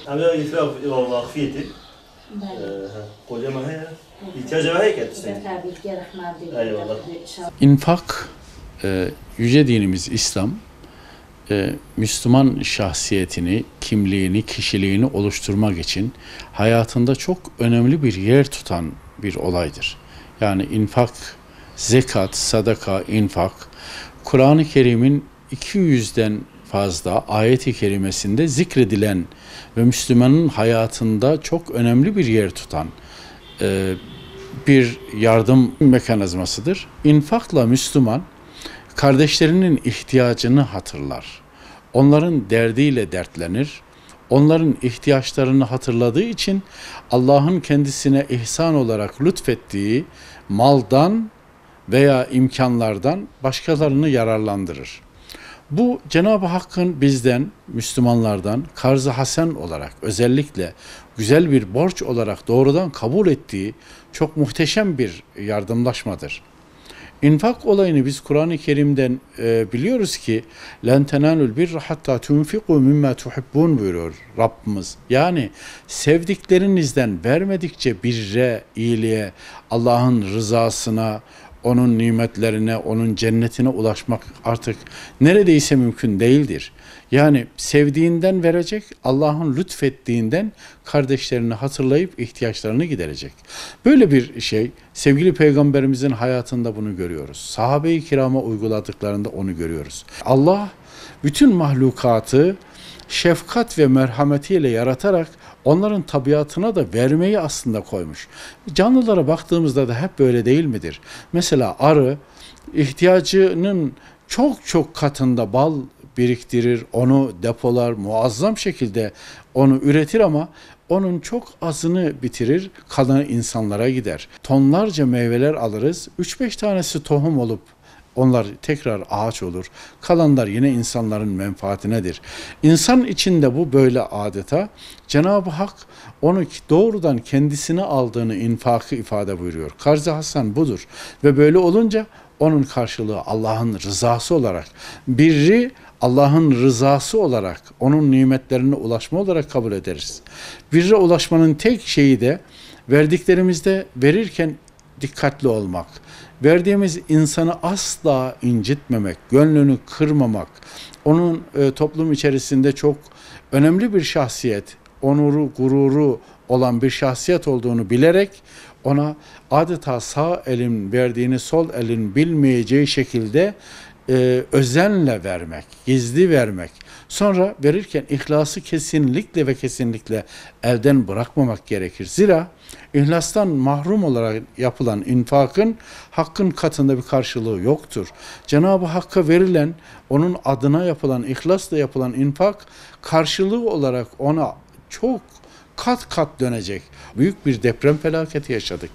عملها يتباع وخفيتي قولما هي يتجه هيك eyvallah. İnfak, yüce dinimiz İslam, Müslüman şahsiyetini, kimliğini, kişiliğini oluşturmak için hayatında çok önemli bir yer tutan bir olaydır. Yani infak, zekat, sadaka, infak, Kur'an-ı Kerim'in 200'den fazla ayet-i kerimesinde zikredilen ve Müslümanın hayatında çok önemli bir yer tutan bir yardım mekanizmasıdır. İnfakla Müslüman kardeşlerinin ihtiyacını hatırlar. Onların derdiyle dertlenir. Onların ihtiyaçlarını hatırladığı için Allah'ın kendisine ihsan olarak lütfettiği maldan veya imkanlardan başkalarını yararlandırır. Bu Cenab-ı Hakk'ın bizden, Müslümanlardan karz-ı hasen olarak özellikle güzel bir borç olarak doğrudan kabul ettiği çok muhteşem bir yardımlaşmadır. İnfak olayını biz Kur'an-ı Kerim'den biliyoruz ki لَنْ تَنَالُوا الْبِرَّ حَتَّى تُنْفِقُوا مِمَّا تُحِبُّونَ buyuruyor Rabbimiz. Yani sevdiklerinizden vermedikçe birre, iyiliğe, Allah'ın rızasına, onun nimetlerine, onun cennetine ulaşmak artık neredeyse mümkün değildir. Yani sevdiğinden verecek, Allah'ın lütfettiğinden kardeşlerini hatırlayıp ihtiyaçlarını giderecek. Böyle bir şey sevgili Peygamberimizin hayatında bunu görüyoruz. Sahabe-i kirama uyguladıklarında onu görüyoruz. Allah bütün mahlukatı şefkat ve merhametiyle yaratarak onların tabiatına da vermeyi aslında koymuş. Canlılara baktığımızda da hep böyle değil midir? Mesela arı ihtiyacının çok katında bal biriktirir, onu depolar, muazzam şekilde onu üretir ama onun çok azını bitirir, kalanı insanlara gider. Tonlarca meyveler alırız, 3-5 tanesi tohum olup onlar tekrar ağaç olur. Kalanlar yine insanların menfaatinedir. İnsan içinde bu böyle adeta. Cenab-ı Hak onu doğrudan kendisine aldığını infakı ifade buyuruyor. Karz-ı hasen budur. Ve böyle olunca onun karşılığı Allah'ın rızası olarak, birri Allah'ın rızası olarak, onun nimetlerine ulaşma olarak kabul ederiz. Birre ulaşmanın tek şeyi de verdiklerimizde verirken dikkatli olmak. Verdiğimiz insanı asla incitmemek, gönlünü kırmamak, onun toplum içerisinde çok önemli bir şahsiyet, onuru, gururu olan bir şahsiyet olduğunu bilerek ona adeta sağ elin verdiğini sol elin bilmeyeceği şekilde özenle vermek, gizli vermek. Sonra verirken ihlası kesinlikle ve kesinlikle elden bırakmamak gerekir. Zira ihlastan mahrum olarak yapılan infakın Hakk'ın katında bir karşılığı yoktur. Cenab-ı Hakk'a verilen, onun adına yapılan, ihlasla yapılan infak karşılığı olarak ona çok kat dönecek. Büyük bir deprem felaketi yaşadık.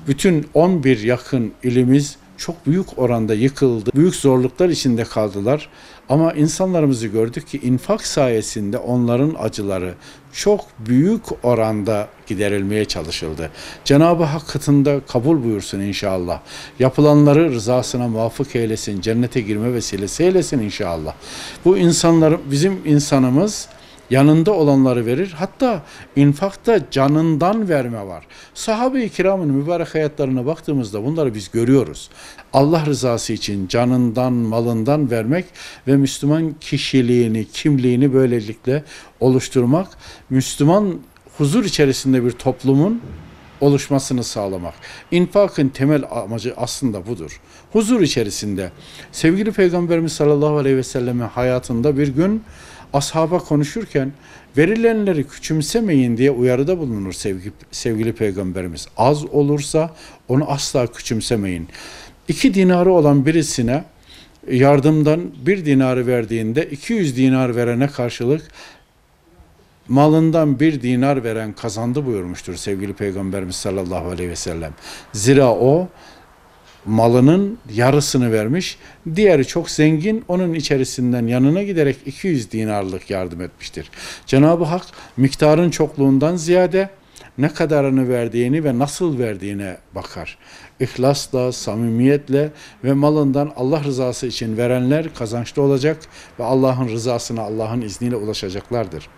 Bütün 11 yakın ilimiz çok büyük oranda yıkıldı. Büyük zorluklar içinde kaldılar. Ama insanlarımızı gördük ki infak sayesinde onların acıları çok büyük oranda giderilmeye çalışıldı. Cenab-ı Hak katında kabul buyursun inşallah. Yapılanları rızasına muvafık eylesin, cennete girme vesilesi eylesin inşallah. Bu insanlar, bizim insanımız yanında olanları verir. Hatta infakta canından verme var. Sahabe-i kiramın mübarek hayatlarına baktığımızda bunları biz görüyoruz. Allah rızası için canından, malından vermek ve Müslüman kişiliğini, kimliğini böylelikle oluşturmak, Müslüman huzur içerisinde bir toplumun oluşmasını sağlamak. İnfakın temel amacı aslında budur. Huzur içerisinde. Sevgili Peygamberimiz sallallahu aleyhi ve sellem'in hayatında bir gün ashaba konuşurken verilenleri küçümsemeyin diye uyarıda bulunur sevgili Peygamberimiz. Az olursa onu asla küçümsemeyin. 2 dinarı olan birisine yardımdan 1 dinarı verdiğinde 200 dinar verene karşılık malından 1 dinar veren kazandı buyurmuştur sevgili Peygamberimiz sallallahu aleyhi ve sellem. Zira o malının yarısını vermiş, diğeri çok zengin, onun içerisinden yanına giderek 200 dinarlık yardım etmiştir. Cenab-ı Hak miktarın çokluğundan ziyade ne kadarını verdiğini ve nasıl verdiğine bakar. İhlasla, samimiyetle ve malından Allah rızası için verenler kazançlı olacak ve Allah'ın rızasına Allah'ın izniyle ulaşacaklardır.